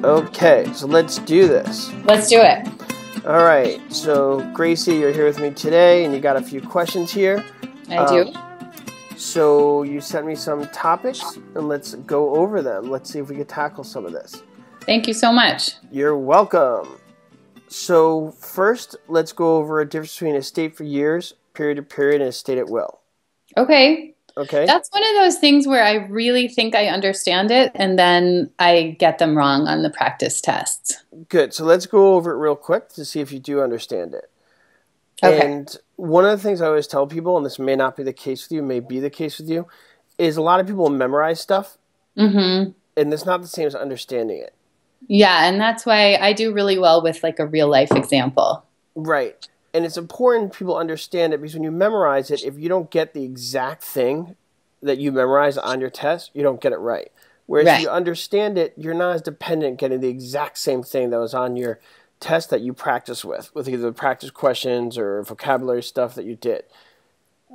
Okay, so let's do this. Let's do it. All right, so Gracie, you're here with me today, and you got a few questions here. I do. So you sent me some topics, and let's go over them. Let's see if we can tackle some of this. Thank you so much. You're welcome. So first, let's go over a difference between estate for years, period to period, and estate at will. Okay. Okay? That's one of those things where I really think I understand it, and then I get them wrong on the practice tests. Good. So let's go over it real quick to see if you do understand it. Okay. And one of the things I always tell people, and this may not be the case with you, may be the case with you, is a lot of people memorize stuff, Mm-hmm. and it's not the same as understanding it. Yeah, and that's why I do really well with like a real life example. Right. And it's important people understand it because when you memorize it, if you don't get the exact thing that you memorize on your test, you don't get it right. Whereas if you understand it, you're not as dependent getting the exact same thing that was on your test that you practice with either practice questions or vocabulary stuff that you did.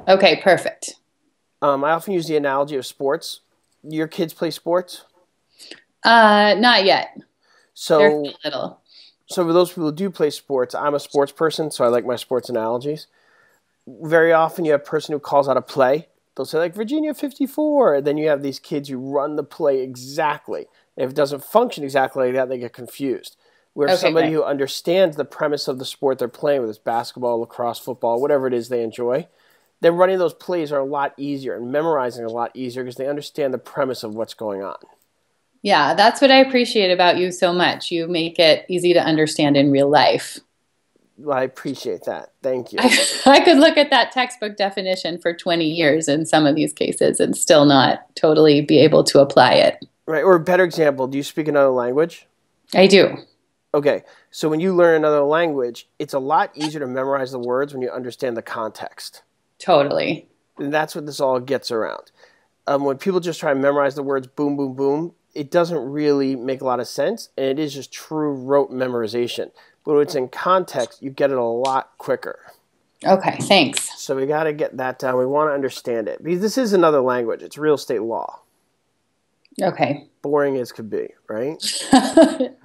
Okay, perfect. I often use the analogy of sports. Your kids play sports? Not yet. So They're still little. So for those people who do play sports, I'm a sports person, so I like my sports analogies. Very often you have a person who calls out a play. They'll say, like, Virginia 54. And then you have these kids who run the play exactly. And if it doesn't function exactly like that, they get confused. Whereas somebody who understands the premise of the sport they're playing, whether it's basketball, lacrosse, football, whatever it is they enjoy, then running those plays are a lot easier and memorizing a lot easier because they understand the premise of what's going on. Yeah, that's what I appreciate about you so much. You make it easy to understand in real life. Well, I appreciate that. Thank you. I could look at that textbook definition for 20 years in some of these cases and still not totally be able to apply it. Right. Or a better example, do you speak another language? I do. Okay. So when you learn another language, it's a lot easier to memorize the words when you understand the context. Totally. And that's what this all gets around. When people just try to memorize the words boom, boom, boom, it doesn't really make a lot of sense, and it is just true rote memorization. But when it's in context, you get it a lot quicker. Okay, thanks. So we got to get that down. We want to understand it. Because this is another language. It's real estate law. Okay. Boring as could be, right?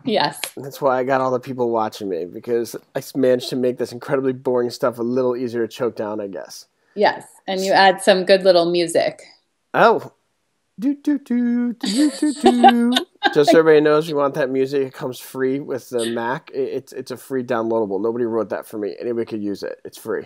Yes. That's why I got all the people watching me, because I managed to make this incredibly boring stuff a little easier to choke down, I guess. Yes, and you add some good little music. Oh, do do do do do do. Just so everybody knows, we want that music. It comes free with the Mac. It's a free downloadable. Nobody wrote that for me. Anybody could use it. It's free.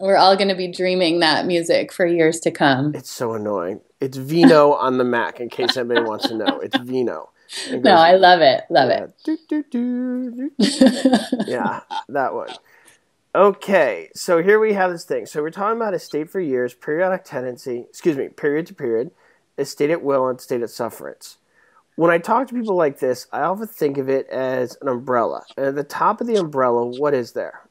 We're all going to be dreaming that music for years to come. It's so annoying. It's Vino on the Mac. In case anybody wants to know, it's Vino. Goes, no, I love it. Love it. Do, do, do, do. Yeah, that one. Okay, so here we have this thing. So we're talking about estate for years, periodic tenancy, period to period, estate at will, and estate at sufferance. When I talk to people like this, I often think of it as an umbrella. And at the top of the umbrella, what is there?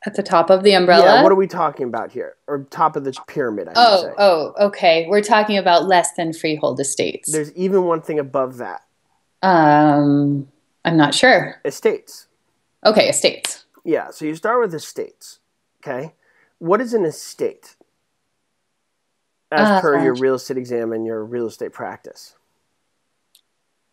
At the top of the umbrella? Yeah, what are we talking about here? Or top of the pyramid, I should say. Oh, okay. We're talking about less than freehold estates. There's even one thing above that. I'm not sure. Estates. Okay, estates. Yeah, so you start with estates, okay? What is an estate? As per your real estate exam and your real estate practice.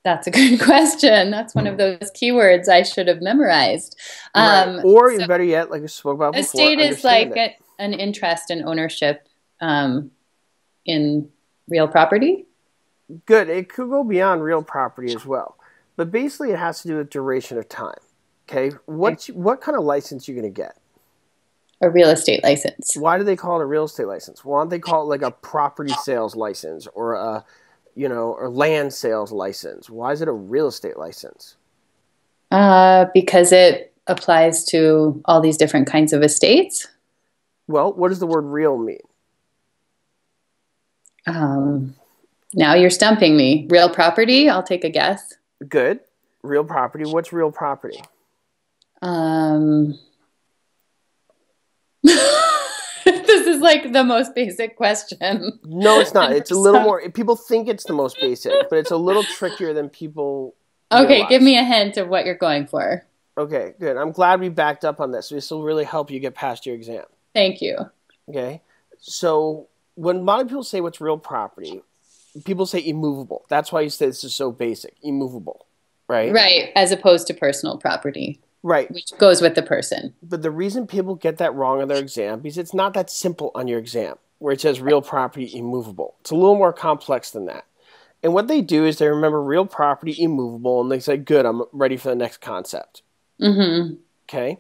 That's a good question. That's one of those keywords I should have memorized. Right. Or better yet, like we spoke about before, estate is like an interest and ownership in real property. Good. It could go beyond real property as well. But basically it has to do with duration of time. Okay? What kind of license are you going to get? A real estate license. Why do they call it a real estate license? Why don't they call it like a property sales license or or land sales license? Why is it a real estate license? Because it applies to all these different kinds of estates. Well, what does the word real mean? Now you're stumping me. Real property? I'll take a guess. Good. Real property. What's real property? This is like the most basic question. No, it's not. It's a little more. People think it's the most basic, but it's a little trickier than people realize. Give me a hint of what you're going for. Okay, good. I'm glad we backed up on this. This will really help you get past your exam. Thank you. Okay. So when a lot of people say what's real property, people say immovable. That's why you say this is so basic. Immovable, right? Right, as opposed to personal property. Right. Which goes with the person. But the reason people get that wrong on their exam is it's not that simple on your exam where it says real property immovable. It's a little more complex than that. And what they do is they remember real property immovable and they say, good, I'm ready for the next concept. Mm-hmm. Okay?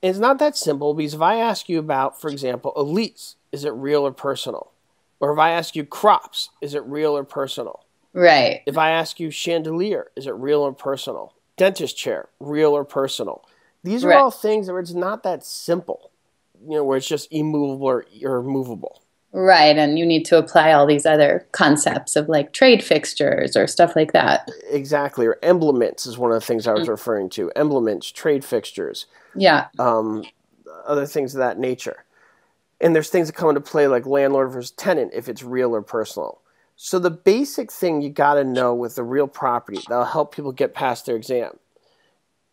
And it's not that simple because if I ask you about, for example, a lease, is it real or personal? Or if I ask you crops, is it real or personal? Right. If I ask you chandelier, is it real or personal? Dentist chair, real or personal? These are all things where it's not that simple, where it's just immovable or movable. Right, and you need to apply all these other concepts of like trade fixtures or stuff like that. Exactly, or emblements is one of the things I was referring to. Emblements, trade fixtures. Yeah. Other things of that nature. And there's things that come into play like landlord versus tenant if it's real or personal. So the basic thing you got to know with the real property that'll help people get past their exam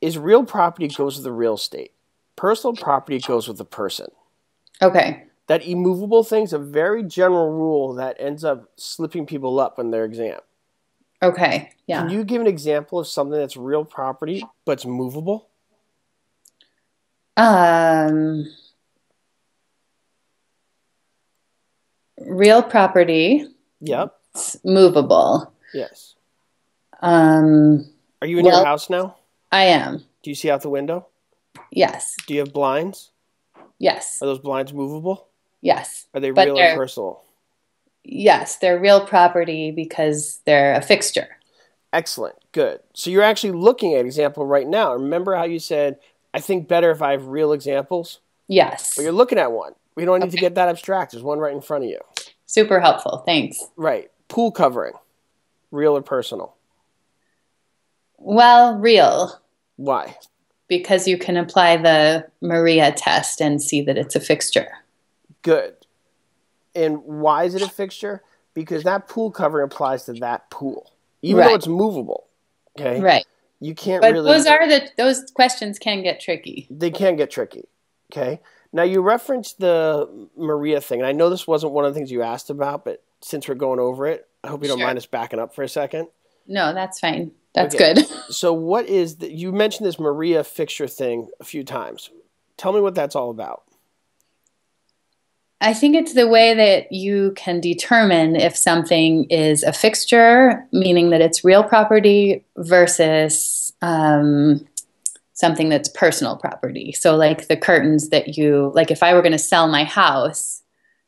is real property goes with the real estate. Personal property goes with the person. Okay. That immovable thing's a very general rule that ends up slipping people up on their exam. Okay, yeah. Can you give an example of something that's real property but it's movable? Real property. Yep. It's movable. Yes. Are you in your house now? I am. Do you see out the window? Yes. Do you have blinds? Yes. Are those blinds movable? Yes. Are they real or personal? Yes, they're real property because they're a fixture. Excellent. Good. So you're actually looking at an example right now. Remember how you said, I think better if I have real examples? Yes. Well, you're looking at one. We don't need to get that abstract. There's one right in front of you. Super helpful. Thanks. Right. Pool covering. Real or personal? Well, real. Why? Because you can apply the Maria test and see that it's a fixture. Good. And why is it a fixture? Because that pool covering applies to that pool. Even though it's movable. Okay? Right. You can't but really... those questions can get tricky. They can get tricky. Okay? Now, you referenced the Maria thing, and I know this wasn't one of the things you asked about, but since we're going over it, I hope you don't mind us backing up for a second. No, that's fine. That's good. So what is you mentioned this Maria fixture thing a few times. Tell me what that's all about. I think it's the way that you can determine if something is a fixture, meaning that it's real property, versus something that's personal property. So like the curtains that if I were going to sell my house,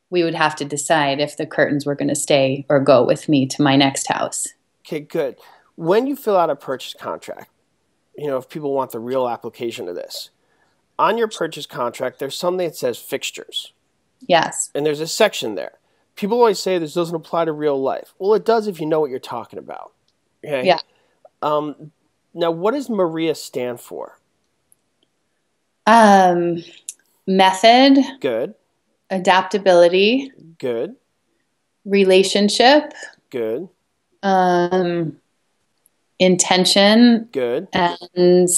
we would have to decide if the curtains were going to stay or go with me to my next house. Okay, good. When you fill out a purchase contract, if people want the real application of this, on your purchase contract, there's something that says fixtures. Yes. And there's a section there. People always say this doesn't apply to real life. Well, it does if you know what you're talking about. Okay? Yeah. Now, what does Maria stand for? Method. Good. Adaptability. Good. Relationship. Good. Intention. Good. And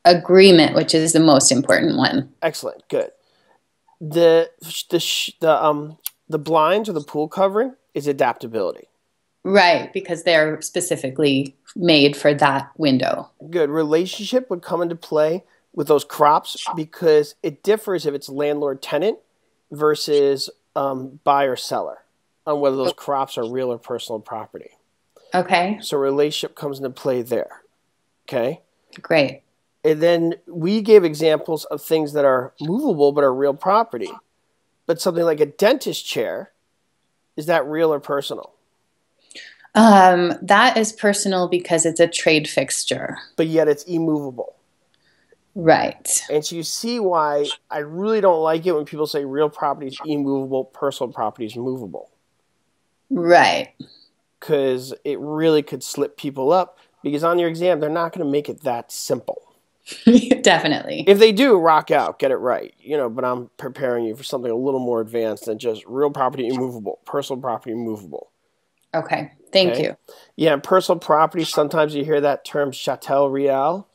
agreement, which is the most important one. Excellent. Good. The blinds or the pool covering is adaptability. Right, because they're specifically made for that window. Good. Relationship would come into play with those crops because it differs if it's landlord-tenant versus buyer-seller on whether those crops are real or personal property. Okay. So relationship comes into play there. Okay? Great. And then we gave examples of things that are movable but are real property. But something like a dentist chair, is that real or personal? That is personal because it's a trade fixture. But yet it's immovable. Right. And so you see why I really don't like it when people say real property is immovable, personal property is movable. Right. Because it really could slip people up. Because on your exam, they're not going to make it that simple. Definitely. If they do, rock out, get it right. But I'm preparing you for something a little more advanced than just real property immovable, personal property immovable. Okay. Thank you. Yeah, and personal property, sometimes you hear that term chattel real.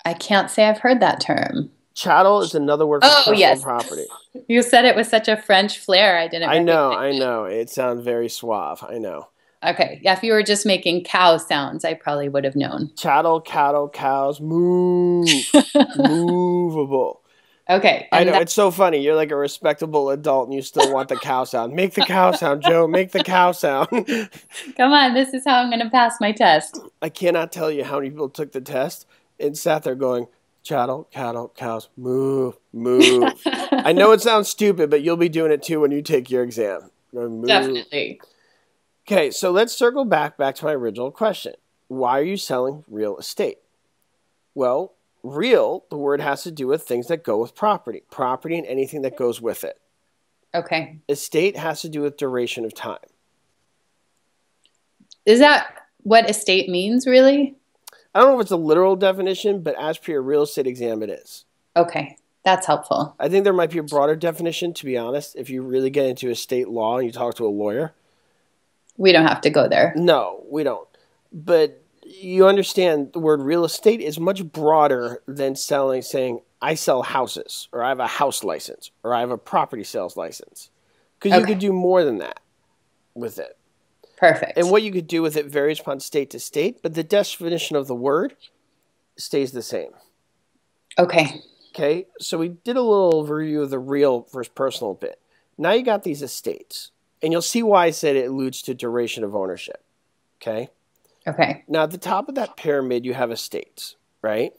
I can't say I've heard that term. Chattel is another word for personal yes. property. You said it with such a French flair. I didn't recognize I know. It sounds very suave. I know. Okay. Yeah, if you were just making cow sounds, I probably would have known. Chattel, cattle, cows, move. Movable. Okay. I know. It's so funny. You're like a respectable adult and you still want the cow sound. Make the cow sound, Joe. Make the cow sound. Come on. This is how I'm going to pass my test. I cannot tell you how many people took the test and sat there going, chattel, cattle, cows, move, move. I know it sounds stupid, but you'll be doing it too when you take your exam. Definitely. Okay, so let's circle back to my original question. Why are you selling real estate? Well, real, the word has to do with things that go with property. Property and anything that goes with it. Okay. Estate has to do with duration of time. Is that what estate means, really? I don't know if it's a literal definition, but as per your real estate exam, it is. Okay, that's helpful. I think there might be a broader definition, to be honest, if you really get into estate law and you talk to a lawyer. We don't have to go there. No, we don't. But you understand the word real estate is much broader than saying, I sell houses, or I have a house license, or I have a property sales license. Because you could do more than that with it. Perfect. And what you could do with it varies upon state to state, but the definition of the word stays the same. Okay. Okay, so we did a little review of the real versus personal bit. Now you got these estates, and you'll see why I said it alludes to duration of ownership. Okay? Okay. Now at the top of that pyramid, you have estates, right?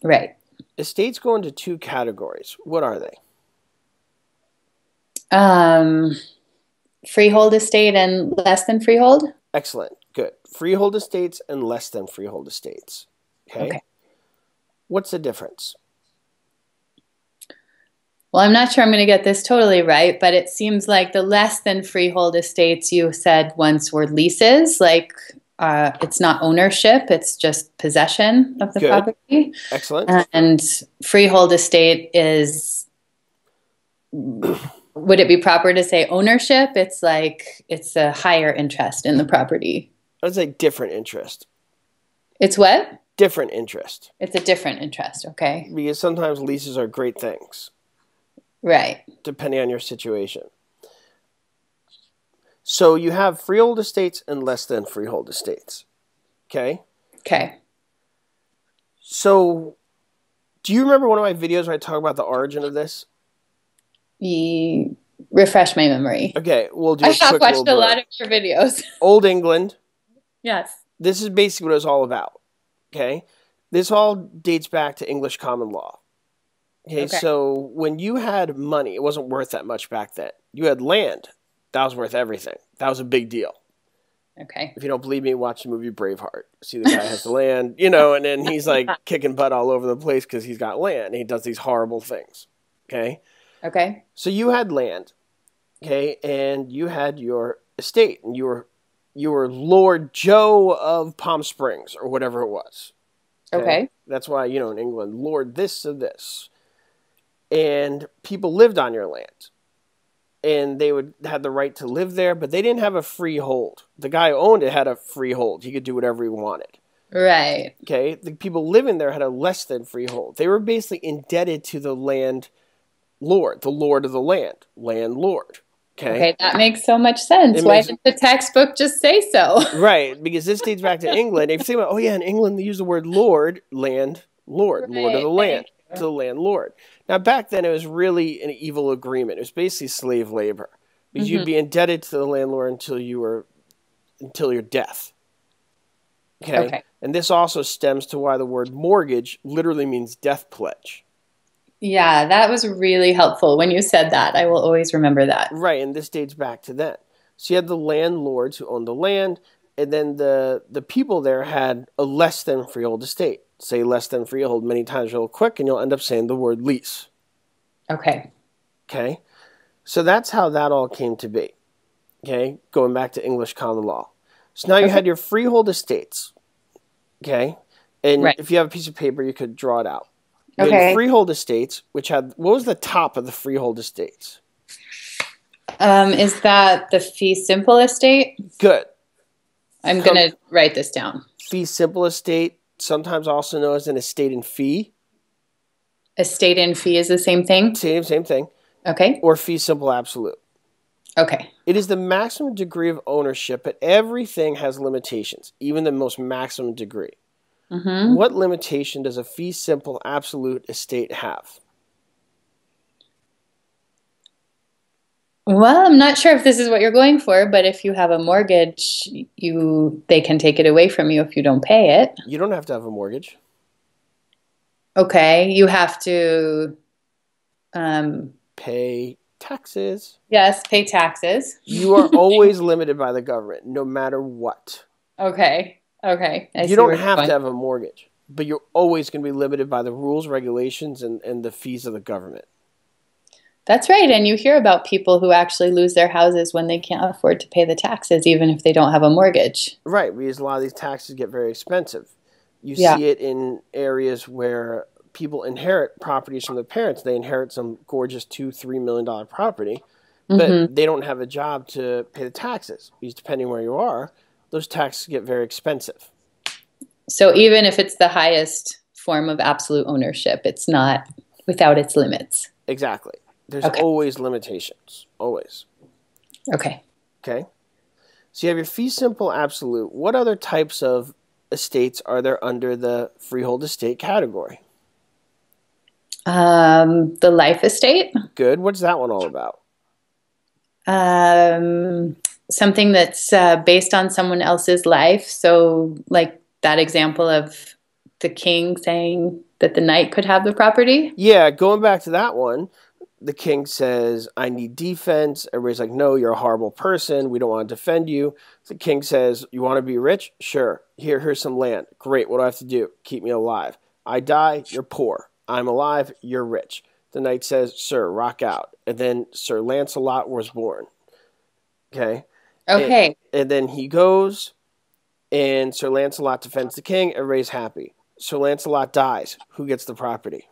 Right. Estates go into two categories. What are they? Freehold estate and less than freehold? Excellent. Good. Freehold estates and less than freehold estates. Okay. What's the difference? Well, I'm not sure I'm going to get this totally right, but it seems like the less than freehold estates you said once were leases, like it's not ownership, it's just possession of the property. Excellent. And freehold estate is, would it be proper to say ownership? It's like it's a higher interest in the property. I would say different interest. It's what? Different interest. It's a different interest, okay. Because sometimes leases are great things. Right. Depending on your situation. So you have freehold estates and less than freehold estates. Okay? Okay. So do you remember one of my videos where I talk about the origin of this? Refresh my memory. Okay, we'll do I have watched a lot of your videos. Old England. Yes. This is basically what it was all about. Okay? This all dates back to English common law. Okay, so when you had money, it wasn't worth that much back then. You had land. That was worth everything. That was a big deal. Okay. If you don't believe me, watch the movie Braveheart. See the guy has the land, you know, and then he's like kicking butt all over the place because he's got land. And he does these horrible things. Okay? Okay. So you had land, okay, and you had your estate, and you were Lord Joe of Palm Springs or whatever it was. Okay. That's why, you know, in England, Lord this or this. And people lived on your land. And they would have the right to live there, but they didn't have a freehold. The guy who owned it had a freehold. He could do whatever he wanted. Right. Okay. The people living there had a less than freehold. They were basically indebted to the land lord, the lord of the land, landlord. Okay, that makes so much sense. Why didn't the textbook just say so? Right, because this dates back to England. If you think about, oh yeah, in England they use the word lord, land, lord, lord of the land, to the landlord. Now back then it was really an evil agreement. It was basically slave labor. Because you'd be indebted to the landlord until your death. Okay? And this also stems to why the word mortgage literally means death pledge. Yeah, that was really helpful when you said that. I will always remember that. Right, and this dates back to then. So you had the landlords who owned the land, and then the people there had a less than freehold estate. Say less than freehold many times real quick, and you'll end up saying the word lease. Okay. Okay? So that's how that all came to be. Okay? Going back to English common law. So now you had your freehold estates. Okay? And if you have a piece of paper, you could draw it out. You had freehold estates, which had, what was the top of the freehold estates? Is that the fee simple estate? Good. I'm going to write this down. Fee simple estate, sometimes also known as an estate in fee. Estate and fee is the same thing? Same thing. Okay. Or fee simple absolute. Okay. It is the maximum degree of ownership, but everything has limitations, even the most maximum degree. Mm-hmm. What limitation does a fee simple absolute estate have? Well, I'm not sure if this is what you're going for, but if you have a mortgage, they can take it away from you if you don't pay it. You don't have to have a mortgage. Okay. You have to Pay taxes. yes, pay taxes. You are always limited by the government, no matter what. Okay. Okay. You don't have to have a mortgage, but you're always going to be limited by the rules, regulations, and the fees of the government. That's right. And you hear about people who actually lose their houses when they can't afford to pay the taxes, even if they don't have a mortgage. Right, because a lot of these taxes get very expensive. You Yeah. see it in areas where people inherit properties from their parents. They inherit some gorgeous $2-3 million property, but Mm-hmm. they don't have a job to pay the taxes. Because depending where you are, those taxes get very expensive. So even if it's the highest form of absolute ownership, it's not without its limits. Exactly. There's Okay. always limitations. Always. Okay. Okay? So you have your fee simple absolute. What other types of estates are there under the freehold estate category? The life estate. Good. What's that one all about? Something that's based on someone else's life. So, like that example of the king saying that the knight could have the property. Yeah, going back to that one, the king says, I need defense. Everybody's like, no, you're a horrible person. We don't want to defend you. The king says, you want to be rich? Sure. Here's some land. Great. What do I have to do? Keep me alive. I die, you're poor. I'm alive, you're rich. The knight says, sir, rock out. And then Sir Lancelot was born. Okay? Okay. And then he goes, and Sir Lancelot defends the king. Everybody's happy. Sir Lancelot dies. Who gets the property?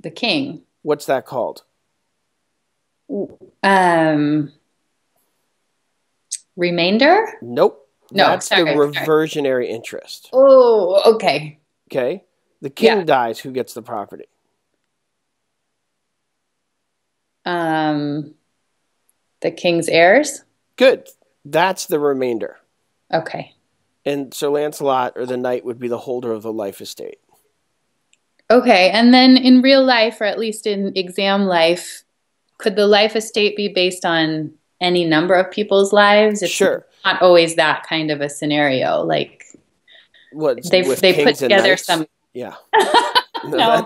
The king. What's that called? Remainder? Nope. No, That's sorry, the reversionary interest. Oh, okay. Okay? The king Yeah. dies. Who gets the property? The king's heirs? Good. That's the remainder. Okay. And Sir Lancelot or the knight would be the holder of the life estate. Okay. And then in real life, or at least in exam life, could the life estate be based on any number of people's lives? It's Sure. not always that kind of a scenario. Like What? they with put kings and together knights? some. Yeah. No,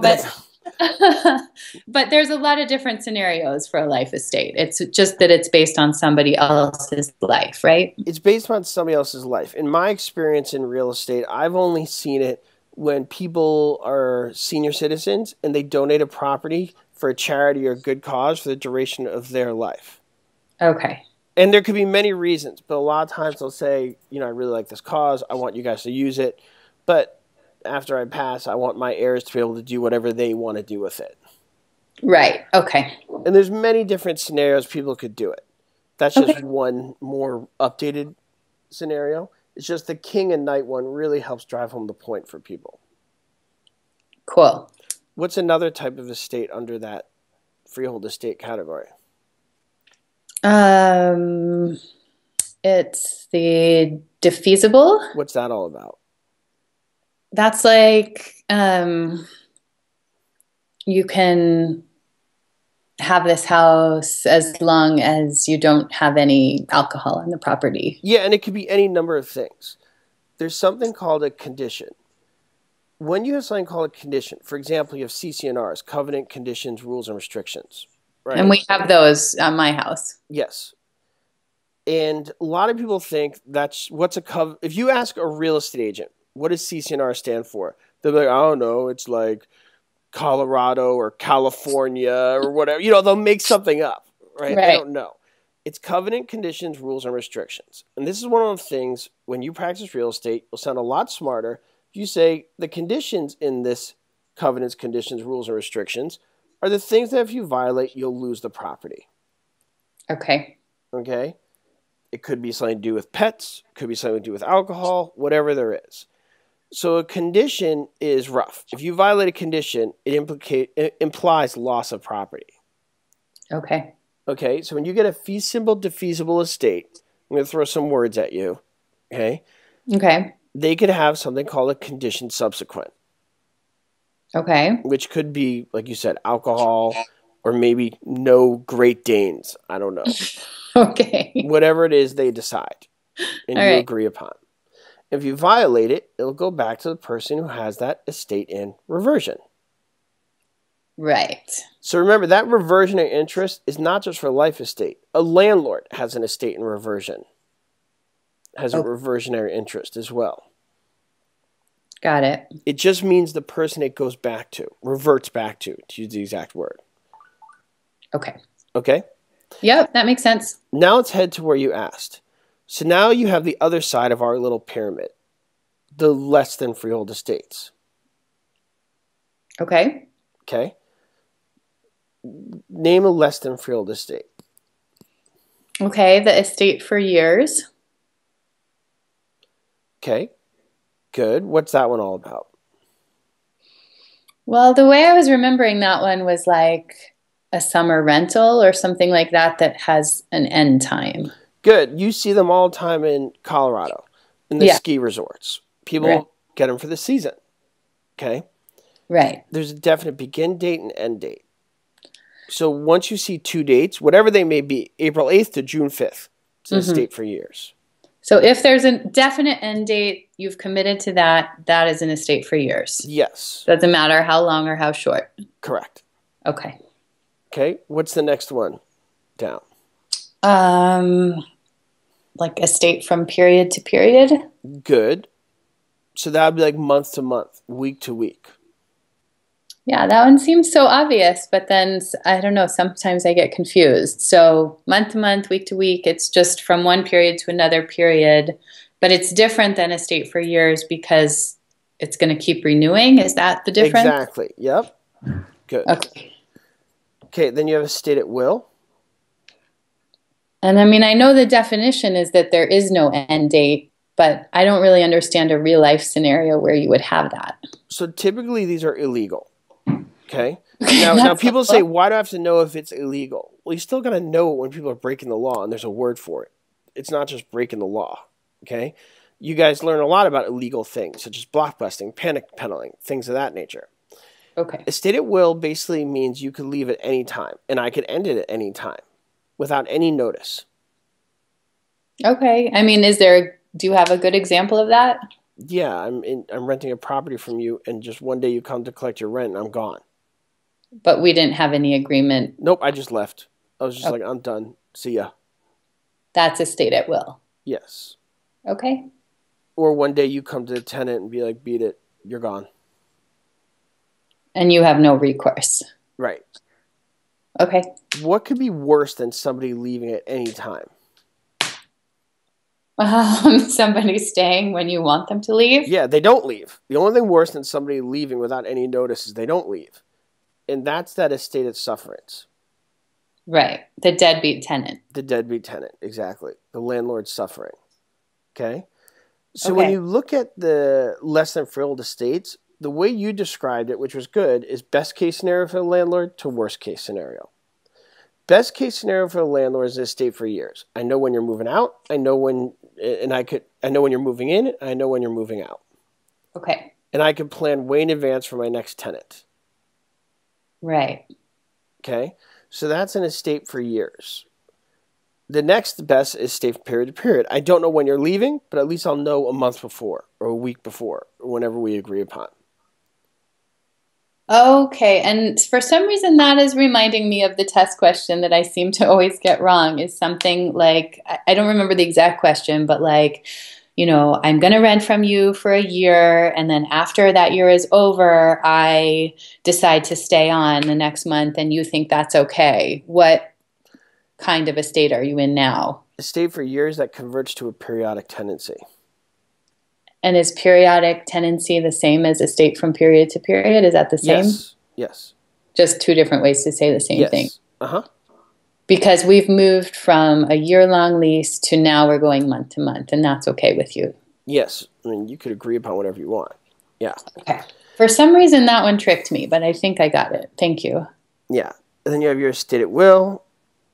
but there's a lot of different scenarios for a life estate. It's just that it's based on somebody else's life, right? It's based on somebody else's life. In my experience in real estate, I've only seen it when people are senior citizens and they donate a property for a charity or good cause for the duration of their life. Okay. And there could be many reasons, but a lot of times they'll say, I really like this cause. I want you guys to use it. But after I pass, I want my heirs to be able to do whatever they want to do with it. Right. Okay. And there's many different scenarios people could do it. That's just one more updated scenario. It's just the king and knight one really helps drive home the point for people. Cool. What's another type of estate under that freehold estate category? It's the defeasible. What's that all about? That's like you can have this house as long as you don't have any alcohol on the property. Yeah, and it could be any number of things. There's something called a condition. When you have something called a condition, for example, you have CCNRs, covenant, conditions, rules, and restrictions. Right? And we have those at my house. Yes. And a lot of people think that's what's a covenant. If you ask a real estate agent, what does CCNR stand for? They'll be like, I don't know. It's like Colorado or California or whatever. They'll make something up, right? They don't know. It's covenant, conditions, rules, and restrictions. And this is one of the things, when you practice real estate, you'll sound a lot smarter if you say the conditions in this covenants, conditions, rules, and restrictions are the things that if you violate, you'll lose the property. Okay. Okay? It could be something to do with pets, could be something to do with alcohol, whatever there is. So a condition is rough. If you violate a condition, it implies loss of property. Okay. Okay, so when you get a fee simple defeasible estate, I'm going to throw some words at you. Okay. Okay. They could have something called a condition subsequent. Okay. Which could be, like you said, alcohol or maybe no Great Danes. I don't know. Okay. Whatever it is they decide and All you right. agree upon. If you violate it, it'll go back to the person who has that estate in reversion. Right. So remember, that reversionary interest is not just for life estate. A landlord has an estate in reversion, has a reversionary interest as well. Got it. It just means the person it goes back to, reverts back to use the exact word. Okay. Okay? Yep, that makes sense. Now let's head to where you asked. So now you have the other side of our little pyramid, the less than freehold estates. Okay. Okay? Name a less than freehold estate. Okay, the estate for years. Okay, good. What's that one all about? Well, the way I was remembering that one was like a summer rental or something like that that has an end time. Good. You see them all the time in Colorado, in the ski resorts. People get them for the season. Okay? Right. There's a definite begin date and end date. So once you see two dates, whatever they may be, April 8th to June 5th, it's an estate for years. So if there's a definite end date, you've committed to that, that is an estate for years. Yes. Doesn't matter how long or how short. Correct. Okay. Okay. What's the next one down? Like estate from period to period. Good. So that would be like month to month, week to week. Yeah, that one seems so obvious, but then I don't know, sometimes I get confused. So month to month, week to week, it's just from one period to another period, but it's different than estate for years because it's going to keep renewing. Is that the difference? Exactly. Yep. Good. Okay. Okay, then you have estate at will. And I mean, I know the definition is that there is no end date, but I don't really understand a real life scenario where you would have that. So typically these are illegal. Okay. Now people say, why do I have to know if it's illegal? Well, you still got to know when people are breaking the law, and there's a word for it. It's not just breaking the law. Okay. You guys learn a lot about illegal things, such as blockbusting, panic peddling, things of that nature. Okay. Estate at will basically means you could leave at any time, and I could end it at any time without any notice. Okay. I mean, do you have a good example of that? Yeah, I'm renting a property from you, and just one day you come to collect your rent, and I'm gone. But we didn't have any agreement. Nope, I just left. I was just like, I'm done. See ya. That's estate at will. Yes. Okay. Or one day you come to the tenant and be like, beat it, you're gone. And you have no recourse. Right. Okay. What could be worse than somebody leaving at any time? Somebody staying when you want them to leave? Yeah, they don't leave. The only thing worse than somebody leaving without any notice is they don't leave. And that's that estate at sufferance. Right. The deadbeat tenant. The deadbeat tenant, exactly. The landlord's suffering. Okay? So when you look at the less than freehold estates, the way you described it, which was good, is best case scenario for the landlord to worst case scenario. Best case scenario for the landlord is an estate for years. I know when you're moving out. I know when you're moving in. I know when you're moving out. Okay. And I can plan way in advance for my next tenant. Right. Okay. So that's an estate for years. The next best is estate from period to period. I don't know when you're leaving, but at least I'll know a month before or a week before or whenever we agree upon. Okay. And for some reason, that is reminding me of the test question that I seem to always get wrong, is something like, I don't remember the exact question, but like, you know, I'm going to rent from you for a year, and then after that year is over, I decide to stay on the next month, and you think that's okay. What kind of estate are you in now? Estate for years that converts to a periodic tenancy. And is periodic tenancy the same as estate from period to period? Is that the same? Yes. Yes. Just two different ways to say the same thing. Uh-huh. Because we've moved from a year-long lease to now we're going month to month, and that's okay with you. Yes. I mean, you could agree upon whatever you want. Yeah. Okay. For some reason, that one tricked me, but I think I got it. Thank you. Yeah. And then you have your estate at will,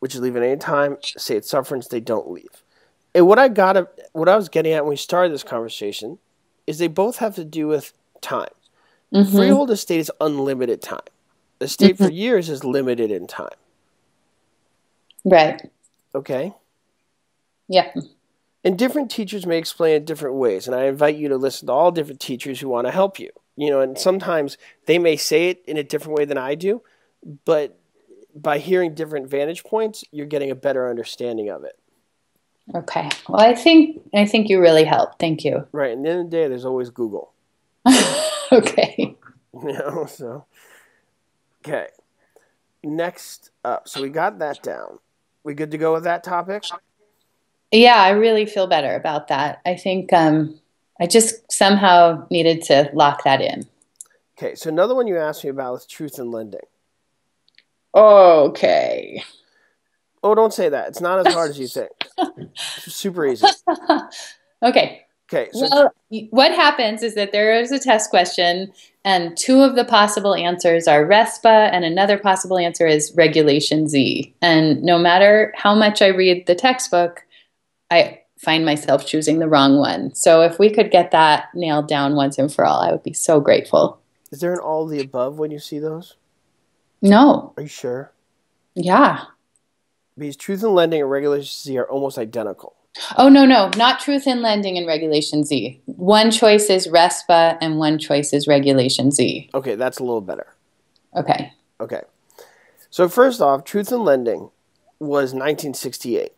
which is leave at any time. Estate sufferance, they don't leave. And what I was getting at when we started this conversation is they both have to do with time. Mm-hmm. Freehold estate is unlimited time. Estate for years is limited in time. Right. Okay? Yeah. And different teachers may explain it different ways, and I invite you to listen to all different teachers who want to help you. You know, and sometimes they may say it in a different way than I do, but by hearing different vantage points, you're getting a better understanding of it. Okay. Well, I think you really helped. Thank you. Right. And at the end of the day, there's always Google. Okay. You know, so. Okay. Next up. So we got that down. We good to go with that topic? Yeah, I really feel better about that. I think I just somehow needed to lock that in. Okay. So another one you asked me about was truth in lending. Okay. Oh, don't say that. It's not as hard as you think. It's super easy. Okay. Okay. So well, what happens is that there is a test question, and two of the possible answers are RESPA, and another possible answer is Regulation Z. And no matter how much I read the textbook, I find myself choosing the wrong one. So if we could get that nailed down once and for all, I would be so grateful. Is there an all of the above when you see those? No. Are you sure? Yeah. Because truth in lending and Regulation Z are almost identical. Oh, no, not truth in lending and Regulation Z. One choice is RESPA and one choice is Regulation Z. Okay, that's a little better. Okay. So first off, truth in lending was 1968.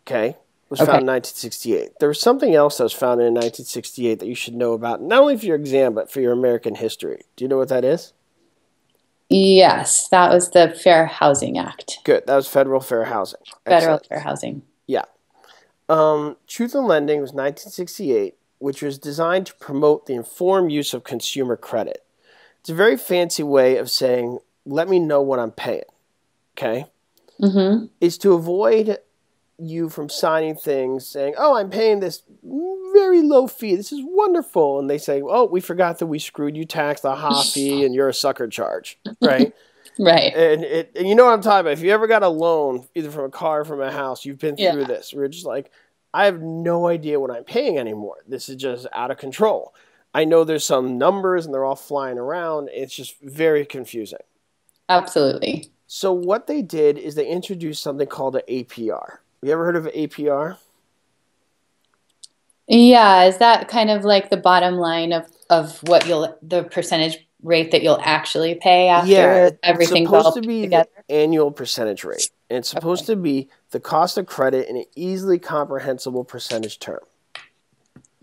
Okay? It was found in 1968. There was something else that was founded in 1968 that you should know about, not only for your exam, but for your American history. Do you know what that is? Yes, that was the Fair Housing Act. Good. That was federal fair housing. Federal fair housing. Yeah. Truth in lending was 1968, which was designed to promote the informed use of consumer credit. It's a very fancy way of saying, let me know what I'm paying. Okay? Mm-hmm. It's to avoid you from signing things saying, oh, I'm paying this very low fee. This is wonderful. And they say, oh, we forgot that we screwed you, taxed the ha fee, and you're a sucker charge. Right? Right. And you know what I'm talking about. If you ever got a loan, either from a car or from a house, you've been through this. We're just like, I have no idea what I'm paying anymore. This is just out of control. I know there's some numbers and they're all flying around. It's just very confusing. Absolutely. So what they did is they introduced something called an APR. You ever heard of APR? Yeah, is that kind of like the bottom line of what the percentage rate that you'll actually pay after everything's all supposed to be together? The annual percentage rate. And it's supposed to be the cost of credit in an easily comprehensible percentage term.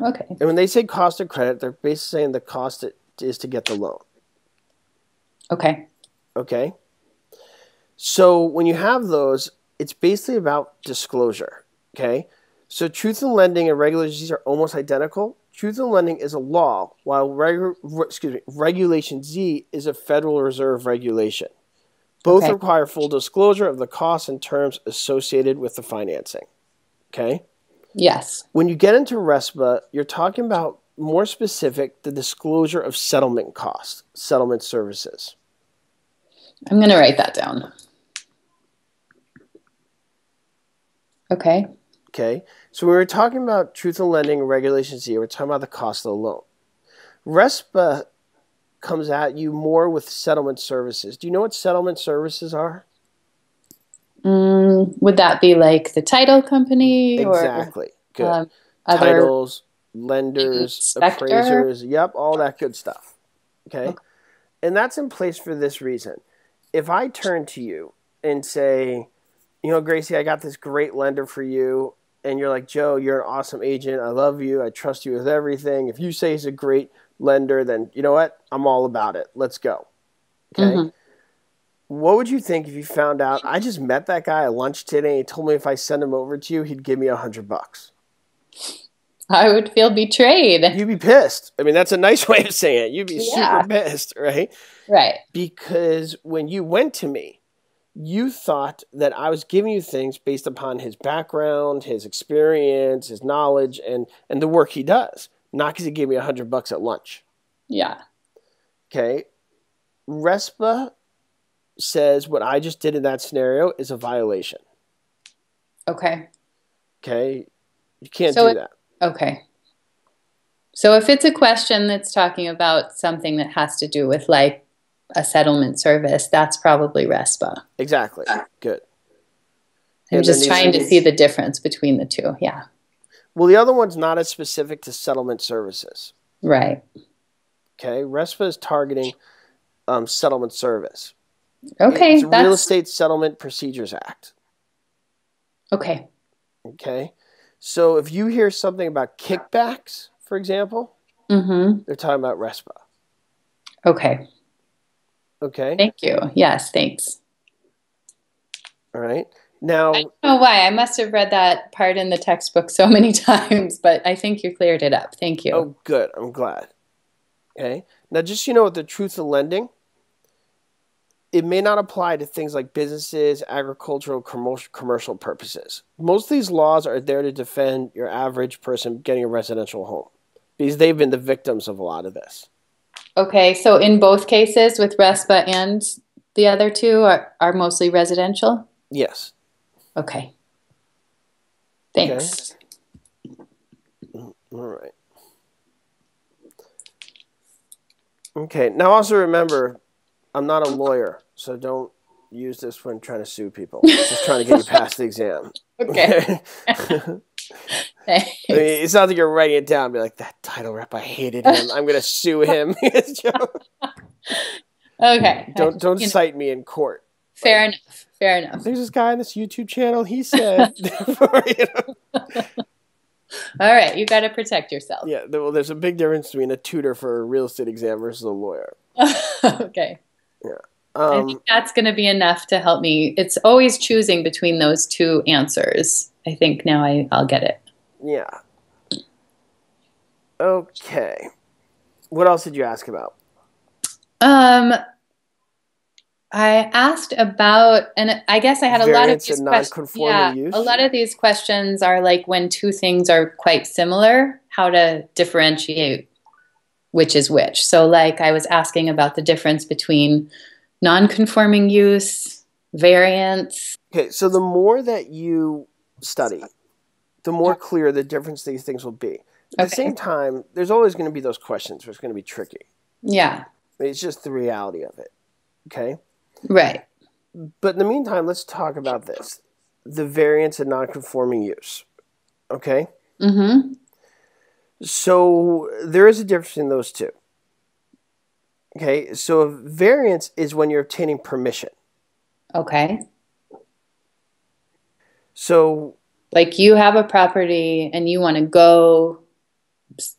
Okay. And when they say cost of credit, they're basically saying the cost it is to get the loan. Okay. So when you have those, it's basically about disclosure. Okay. So truth in lending and Regulation Z are almost identical. Truth in lending is a law, while Regulation Z is a Federal Reserve regulation. Both require full disclosure of the costs and terms associated with the financing. Okay? Yes. When you get into RESPA, you're talking about, more specific, the disclosure of settlement costs, settlement services. I'm going to write that down. Okay. So when we're talking about truth in lending and Regulation Z, we're talking about the cost of the loan. RESPA comes at you more with settlement services. Do you know what settlement services are? Would that be like the title company? Exactly. Good. Titles, lenders, appraisers. Yep, all that good stuff. Okay? And that's in place for this reason. If I turn to you and say, you know, Gracie, I got this great lender for you, and you're like, Joe, you're an awesome agent. I love you. I trust you with everything. If you say he's a great lender, then you know what? I'm all about it. Let's go. Okay? Mm-hmm. What would you think if you found out I just met that guy at lunch today and he told me if I send him over to you, he'd give me $100? I would feel betrayed. You'd be pissed. I mean, that's a nice way of saying it. You'd be super pissed, right? Right. Because when you went to me, you thought that I was giving you things based upon his background, his experience, his knowledge, and the work he does. Not because he gave me $100 at lunch. Yeah. Okay. RESPA says what I just did in that scenario is a violation. Okay. Okay. You can't So do that. okay. So if it's a question that's talking about something that has to do with like a settlement service, that's probably RESPA. Exactly. Good. I'm And then just trying to see the difference between the two. Yeah. well, the other one's not as specific to settlement services. Right. Okay. RESPA is targeting settlement service. Okay. It's Real Estate Settlement Procedures Act. Okay. Okay. So if you hear something about kickbacks, for example, they're talking about RESPA. Okay. Okay. Thank you. Yes, thanks. All right. Now, I don't know why. I must have read that part in the textbook so many times, but I think you cleared it up. Thank you. Oh, good. I'm glad. Okay. Now, just so you know, with the truth of lending, it may not apply to things like businesses, agricultural, commercial purposes. Most of these laws are there to defend your average person getting a residential home because they've been the victims of a lot of this. Okay, so in both cases with RESPA and the other two are mostly residential? Yes. Okay. Thanks. Okay. All right. Okay. Now, also remember, I'm not a lawyer, so don't use this when trying to sue people. It's just trying to get you past the exam. Okay. I mean, it's not that you're writing it down and be like, that title rep, I hated him. I'm going to sue him. Okay. Don't cite me in court. Fair enough. Fair enough. There's this guy on this YouTube channel. He said, All right. You got to protect yourself. Yeah. Well, there's a big difference between a tutor for a real estate exam versus a lawyer. Okay. Yeah. I think that's going to be enough to help me. It's always choosing between those two answers. I think now I'll get it. Yeah. Okay. What else did you ask about? I asked about, and I guess I had a lot of Variance these and questions. nonconforming use? A lot of these questions are like when two things are quite similar, how to differentiate which is which. So like I was asking about the difference between nonconforming use, variance. Okay, so the more that you study, the more clear the difference these things will be. At the same time, there's always going to be those questions where it's going to be tricky. Yeah. I mean, it's just the reality of it. Okay? Right. But in the meantime, let's talk about this. The variance and nonconforming use. Okay? Mm-hmm. So there is a difference in those two. Okay? So a variance is when you're obtaining permission. Okay. So like you have a property and you want to go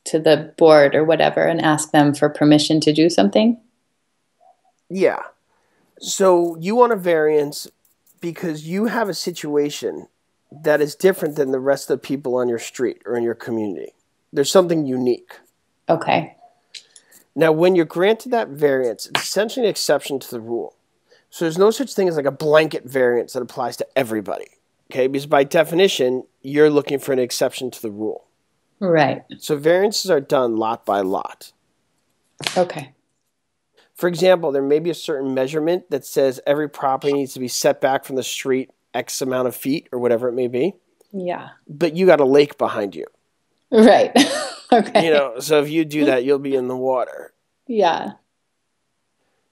to the board or whatever and ask them for permission to do something? Yeah. So you want a variance because you have a situation that is different than the rest of the people on your street or in your community. There's something unique. Okay. Now, when you're granted that variance, it's essentially an exception to the rule. So there's no such thing as like a blanket variance that applies to everybody. Okay? Because by definition, you're looking for an exception to the rule. Right. So variances are done lot by lot. Okay. For example, there may be a certain measurement that says every property needs to be set back from the street X amount of feet or whatever it may be. Yeah. But you got a lake behind you. Right. Okay. You know, so if you do that, you'll be in the water. Yeah.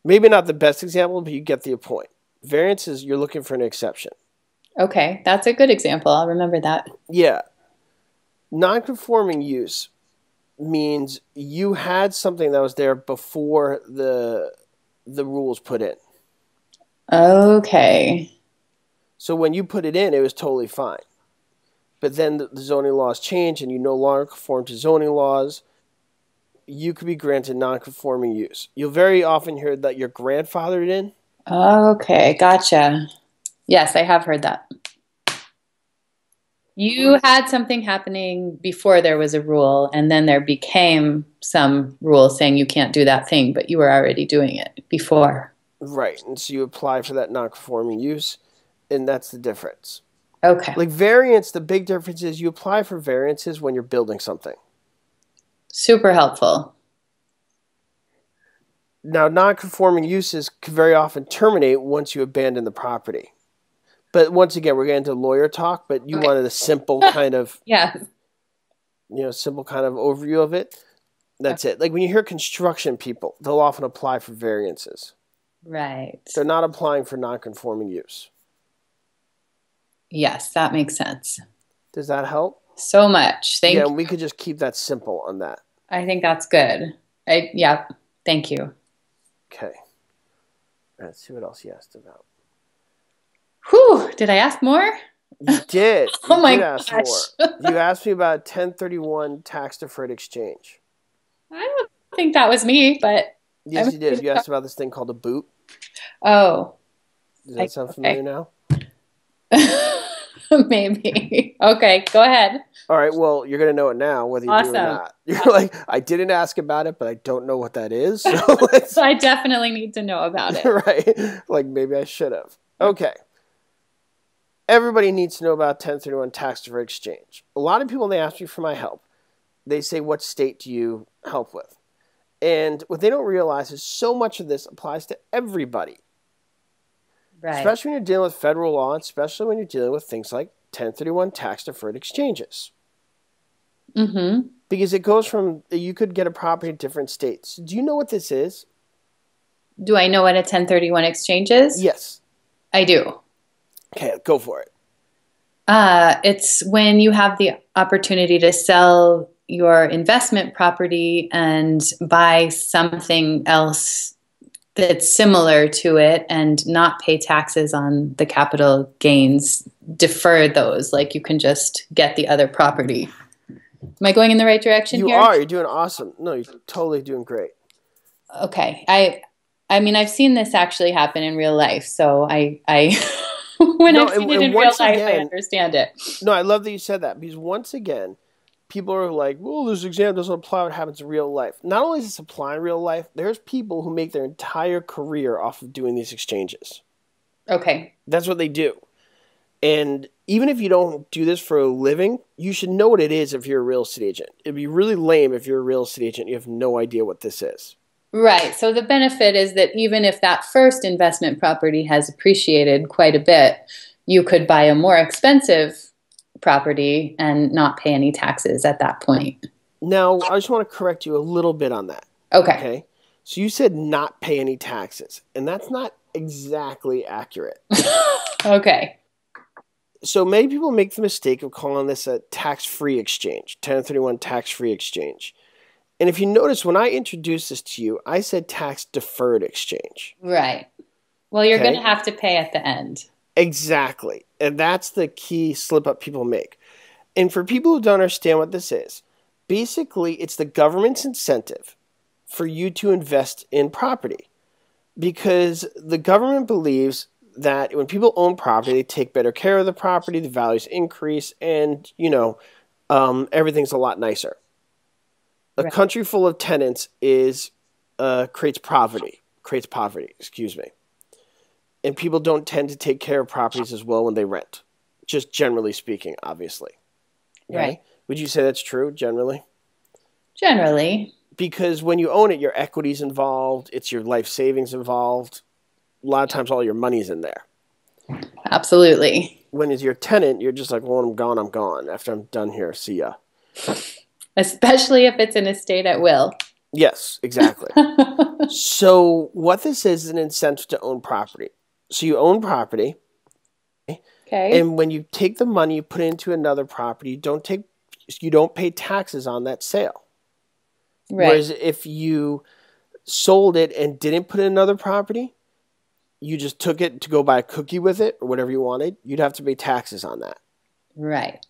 Maybe not the best example, but you get the point. Variances, you're looking for an exception. Okay. That's a good example. I'll remember that. Yeah. Nonconforming use means you had something that was there before the rules put in. Okay. So when you put it in, it was totally fine. But then the zoning laws change and you no longer conform to zoning laws. You could be granted nonconforming use. You'll very often hear that you're grandfathered in. Okay. Gotcha. Yes, I have heard that. You had something happening before there was a rule, and then there became some rule saying you can't do that thing, but you were already doing it before. Right. And so you apply for that nonconforming use, and that's the difference. Okay. Like variance, the big difference is you apply for variances when you're building something. Super helpful. Now, non-conforming uses can very often terminate once you abandon the property. But once again, we're getting into lawyer talk, but you wanted a simple kind of, simple kind of overview of it. That's it. Like when you hear construction people, they'll often apply for variances. Right. They're not applying for non-conforming use. Yes, that makes sense. Does that help? So much. Thank you. Yeah, we could just keep that simple on that. I think that's good. Yeah, thank you. Okay. Let's see what else you asked about. Whew, did I ask more? You did. Oh my gosh. You asked me about 1031 tax deferred exchange. I don't think that was me, but... Yes, you did. You asked about this thing called a boot. Oh. Does that sound familiar now? Maybe. Okay, go ahead. All right, well, you're going to know it now, whether you do or not. You're like, I didn't ask about it, but I don't know what that is. So I definitely need to know about it. Right. Like, maybe I should have. Okay. Everybody needs to know about 1031 tax deferred exchange. A lot of people, when they ask me for my help, they say, what state do you help with? And what they don't realize is so much of this applies to everybody. Right. Especially when you're dealing with federal law, especially when you're dealing with things like 1031 tax deferred exchanges. Mm-hmm. Because it goes from, you could get a property in different states. Do you know what this is? Do I know what a 1031 exchange is? Yes. I do. Okay, go for it. It's when you have the opportunity to sell your investment property and buy something else that's similar to it and not pay taxes on the capital gains, defer those. Like you can just get the other property. Am I going in the right direction here? You are. You're doing awesome. No, you're totally doing great. Okay. I mean, I've seen this actually happen in real life. So I when I've seen it in real life, I understand it. No, I love that you said that because once again, people are like, well, this exam doesn't apply what happens in real life. Not only does this apply in real life, there's people who make their entire career off of doing these exchanges. Okay. That's what they do. And even if you don't do this for a living, you should know what it is if you're a real estate agent. It'd be really lame if you're a real estate agent and you have no idea what this is. Right. So the benefit is that even if that first investment property has appreciated quite a bit, you could buy a more expensive property and not pay any taxes at that point. Now, I just want to correct you a little bit on that. Okay. So you said not pay any taxes, and that's not exactly accurate. Okay. So many people make the mistake of calling this a tax-free exchange, 1031 tax-free exchange. And if you notice, when I introduced this to you, I said tax-deferred exchange. Right. Well, you're going to have to pay at the end. Exactly. And that's the key slip-up people make. And for people who don't understand what this is, basically it's the government's incentive for you to invest in property. Because the government believes that when people own property, they take better care of the property, the values increase, and, everything's a lot nicer. A country full of tenants creates poverty, And people don't tend to take care of properties as well when they rent, just generally speaking, obviously. Okay? Right. Would you say that's true, generally? Generally. Because when you own it, your equity's involved, it's your life savings involved. A lot of times all your money's in there. Absolutely. When it's your tenant, you're just like, well, I'm gone. After I'm done here, see ya. Especially if it's an estate at will. Yes, exactly. So what this is an incentive to own property. So you own property. Okay. And when you take the money, you put it into another property, you don't pay taxes on that sale. Right. Whereas if you sold it and didn't put in another property, you just took it to go buy a cookie with it or whatever you wanted, you'd have to pay taxes on that. Right.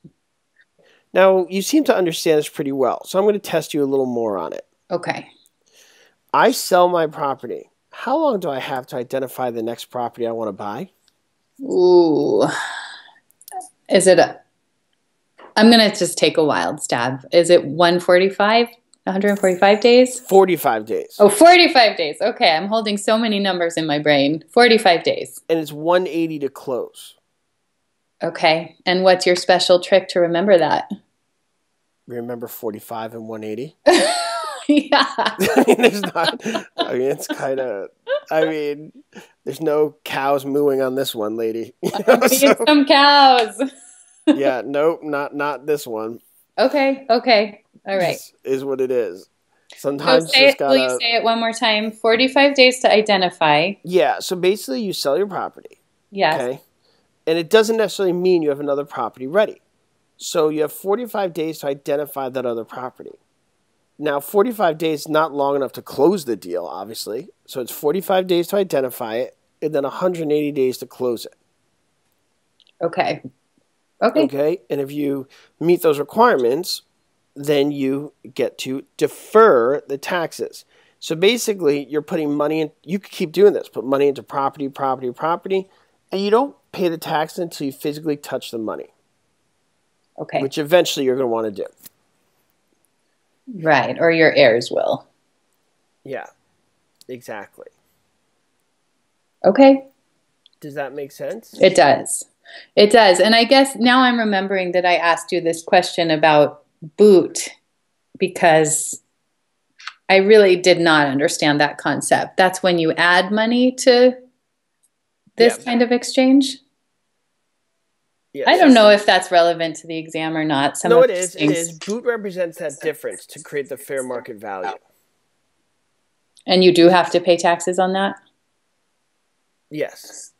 Now, you seem to understand this pretty well, so I'm going to test you a little more on it. Okay. I sell my property. How long do I have to identify the next property I want to buy? Ooh. I'm going to just take a wild stab. Is it 145 days? 45 days. Oh, 45 days. Okay, I'm holding so many numbers in my brain. 45 days. And it's 180 to close. Okay. And what's your special trick to remember that? Remember 45 and 180? Yeah. I mean, there's not. I mean, it's kind of. I mean, there's no cows mooing on this one, lady. I need some cows. Yeah, nope, not this one. Okay. All right. Is what it is. So Sometimes will you say it one more time? 45 days to identify. Yeah, so basically you sell your property. Yes. Okay? And it doesn't necessarily mean you have another property ready. So you have 45 days to identify that other property. Now, 45 days is not long enough to close the deal, obviously. So it's 45 days to identify it, and then 180 days to close it. Okay. Okay? And if you meet those requirements, then you get to defer the taxes. So basically, you're putting money in. You could keep doing this. Put money into property, and you don't pay the tax until you physically touch the money. Okay. Which eventually you're going to want to do. Right, or your heirs will. Yeah, exactly. Okay. Does that make sense? It does. It does. And I guess now I'm remembering that I asked you this question about boot because I really did not understand that concept. That's when you add money to this kind of exchange? Yes. I don't know if that's relevant to the exam or not. No, it is. It is. Boot represents that difference to create the fair market value. And you do have to pay taxes on that? Yes.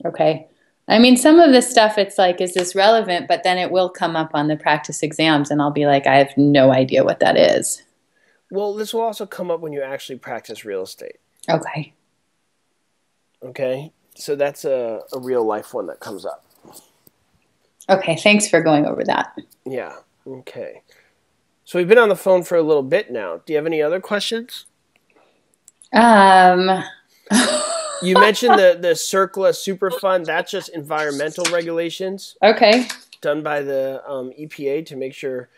Okay. I mean, some of this stuff, it's like, is this relevant? But then it will come up on the practice exams, and I'll be like, I have no idea what that is. Well, this will also come up when you actually practice real estate. Okay. Okay? So that's a real life one that comes up. Okay, thanks for going over that. Yeah, okay. So we've been on the phone for a little bit now. Do you have any other questions? You mentioned the CERCAL Superfund. That's just environmental regulations. Okay. Done by the EPA to make sure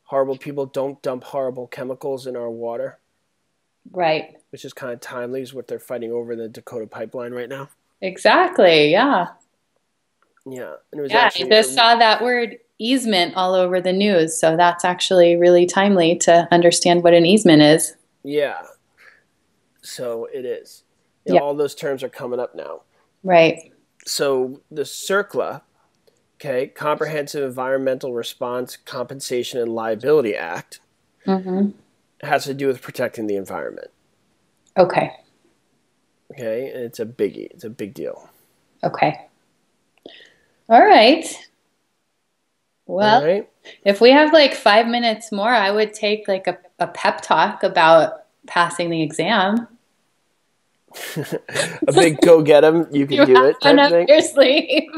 horrible people don't dump horrible chemicals in our water. Right. Which is kind of timely, is what they're fighting over in the Dakota pipeline right now. Exactly, yeah. Yeah. And it was I just saw that word easement all over the news, so that's actually really timely to understand what an easement is. Yeah. So it is. You know, all those terms are coming up now. Right. So the CERCLA, okay, Comprehensive Environmental Response, Compensation, and Liability Act, has to do with protecting the environment. Okay. Okay, and it's a biggie. It's a big deal. Okay. All right. Well, if we have like 5 minutes more, I would take like a pep talk about passing the exam. A big go get 'em, you can do it type thing. Your sleep.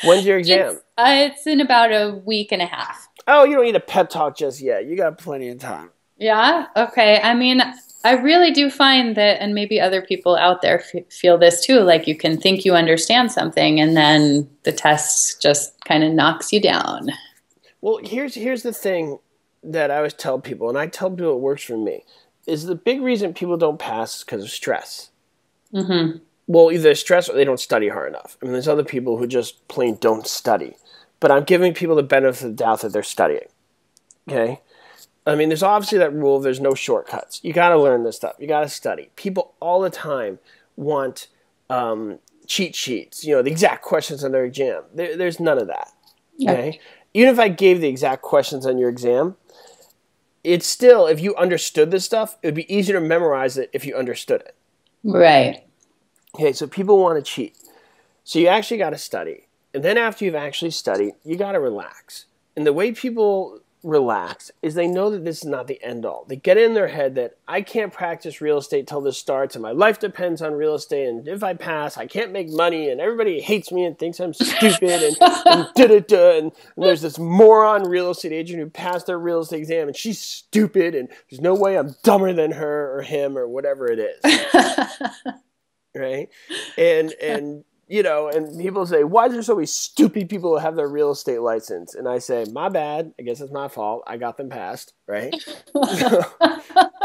When's your exam? It's in about a week and a half. Oh, you don't need a pep talk just yet. You got plenty of time. Yeah? Okay. I mean, I really do find that, and maybe other people out there feel this too, like you can think you understand something and then the test just kind of knocks you down. Well, here's the thing that I always tell people, and I tell people it works for me, is the big reason people don't pass is because of stress. Mm-hmm. Well, either stress or they don't study hard enough. I mean, there's other people who just plain don't study. But I'm giving people the benefit of the doubt that they're studying. Okay? I mean, there's obviously that rule of there's no shortcuts. You got to learn this stuff. You got to study. People all the time want cheat sheets, you know, the exact questions on their exam. There's none of that. Okay? Even if I gave the exact questions on your exam, it's still, if you understood this stuff, it would be easier to memorize it if you understood it. Right. Okay, so people want to cheat. So you actually got to study. And then after you've actually studied, you got to relax. And the way people relax is they know that this is not the end all. They get in their head that I can't practice real estate till this starts and my life depends on real estate, and if I pass I can't make money and everybody hates me and thinks I'm stupid and there's this moron real estate agent who passed their real estate exam and she's stupid and there's no way I'm dumber than her or him or whatever it is. Right? And you know, and people say, why is there so many stupid people who have their real estate license? And I say, my bad. I guess it's my fault. I got them passed, right? So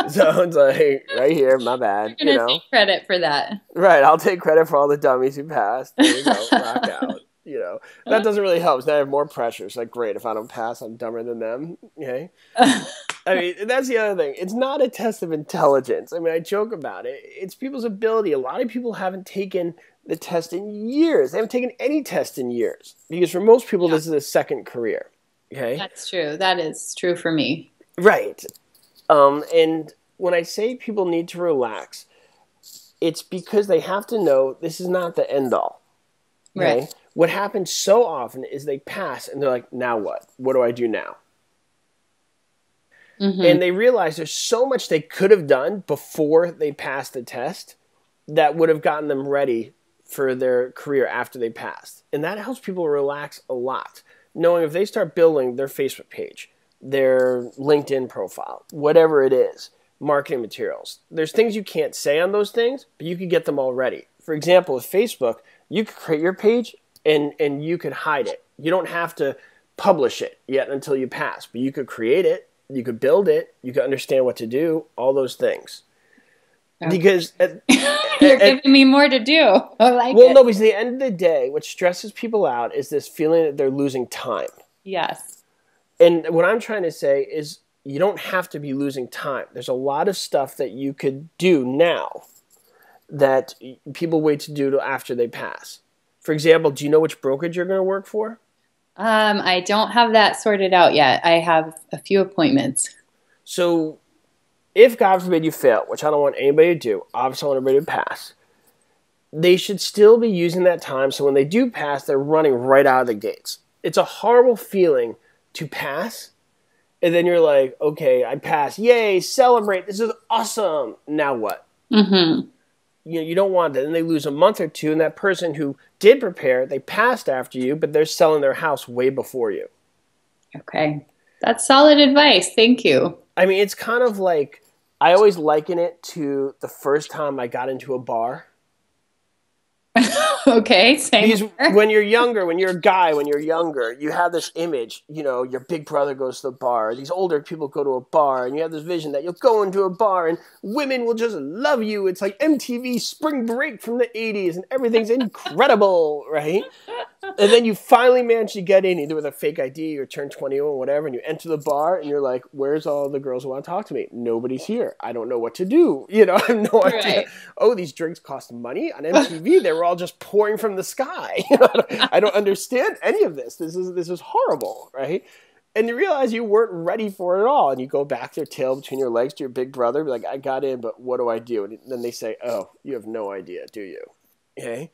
it's like, right here, my bad. You're going to take credit for that. Right. I'll take credit for all the dummies who passed. There you go. Rock out. You know, that doesn't really help. So I have more pressure. It's like, great. If I don't pass, I'm dumber than them. Okay. I mean, that's the other thing. It's not a test of intelligence. I mean, I joke about it. It's people's ability. A lot of people haven't taken the test in years. They haven't taken any test in years. Because for most people, this is a second career. Okay? That's true. That is true for me. Right. And when I say people need to relax, it's because they have to know this is not the end all. Okay? Right. What happens so often is they pass and they're like, now what? What do I do now? Mm-hmm. And they realize there's so much they could have done before they passed the test that would have gotten them ready for their career after they passed. And that helps people relax a lot, knowing if they start building their Facebook page, their LinkedIn profile, whatever it is, marketing materials. There's things you can't say on those things, but you could get them all ready. For example, with Facebook, you could create your page and you could hide it. You don't have to publish it yet until you pass, but you could create it. You could build it. You could understand what to do. All those things. Okay. Because you're giving me more to do. I like well, it. No, because at the end of the day, what stresses people out is this feeling that they're losing time. Yes. And what I'm trying to say is you don't have to be losing time. There's a lot of stuff that you could do now that people wait to do till after they pass. For example, do you know which brokerage you're going to work for? I don't have that sorted out yet. I have a few appointments. So if, God forbid, you fail, which I don't want anybody to do, obviously I want everybody to pass, they should still be using that time so when they do pass, they're running right out of the gates. It's a horrible feeling to pass, and then you're like, okay, I passed. Yay, celebrate. This is awesome. Now what? Mm-hmm. You don't want that. And they lose a month or two, and that person who did prepare, they passed after you, but they're selling their house way before you. Okay. That's solid advice. Thank you. I mean, it's kind of like, I always liken it to the first time I got into a bar. Okay, same. Because when you're younger, when you're a guy, when you're younger, you have this image, your big brother goes to the bar. These older people go to a bar, and you have this vision that you'll go into a bar, and women will just love you. It's like MTV Spring Break from the 80s, and everything's incredible, right? And then you finally manage to get in, either with a fake ID or turn 21 or whatever, and you enter the bar, and you're like, where's all the girls who want to talk to me? Nobody's here. I don't know what to do. I have no idea. Right. Oh, these drinks cost money? On MTV, they were all just pouring from the sky. I don't understand any of this. This is horrible, right? And you realize you weren't ready for it all. And you go back their tail between your legs to your big brother, be like, I got in, but what do I do? And then they say, oh, you have no idea, do you? Okay?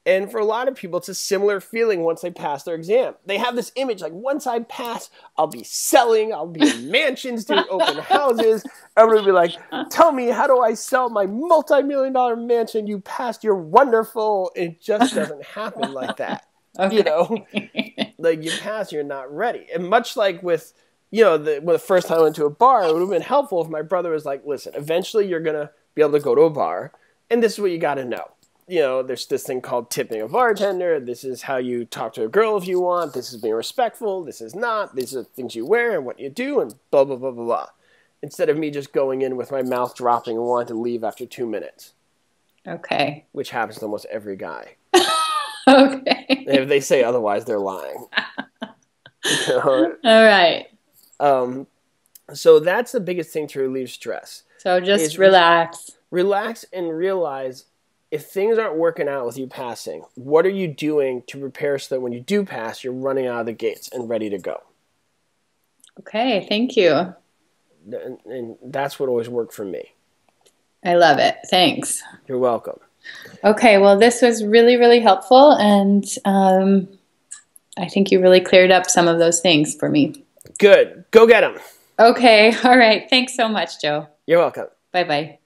And for a lot of people, it's a similar feeling once they pass their exam. They have this image, like, once I pass, I'll be selling, I'll be in mansions, doing open houses. Everybody will be like, tell me, how do I sell my multi-million-dollar mansion? You passed, you're wonderful. It just doesn't happen like that. Okay. Like, you pass, you're not ready. And much like with, when the first time I went to a bar, it would have been helpful if my brother was like, listen, eventually you're going to be able to go to a bar, and this is what you got to know. There's this thing called tipping a bartender. This is how you talk to a girl if you want. This is being respectful. This is not. These are the things you wear and what you do and blah, blah, blah, blah, blah. Instead of me just going in with my mouth dropping and wanting to leave after 2 minutes. Okay. Which happens to almost every guy. Okay. And if they say otherwise, they're lying. All right. So that's the biggest thing to relieve stress. So just relax. Relax and realize if things aren't working out with you passing, what are you doing to prepare so that when you do pass, you're running out of the gates and ready to go? Okay, thank you. And that's what always worked for me. I love it. Thanks. You're welcome. Okay, well, this was really, really helpful, and I think you really cleared up some of those things for me. Good. Go get them. Okay, all right. Thanks so much, Joe. You're welcome. Bye-bye.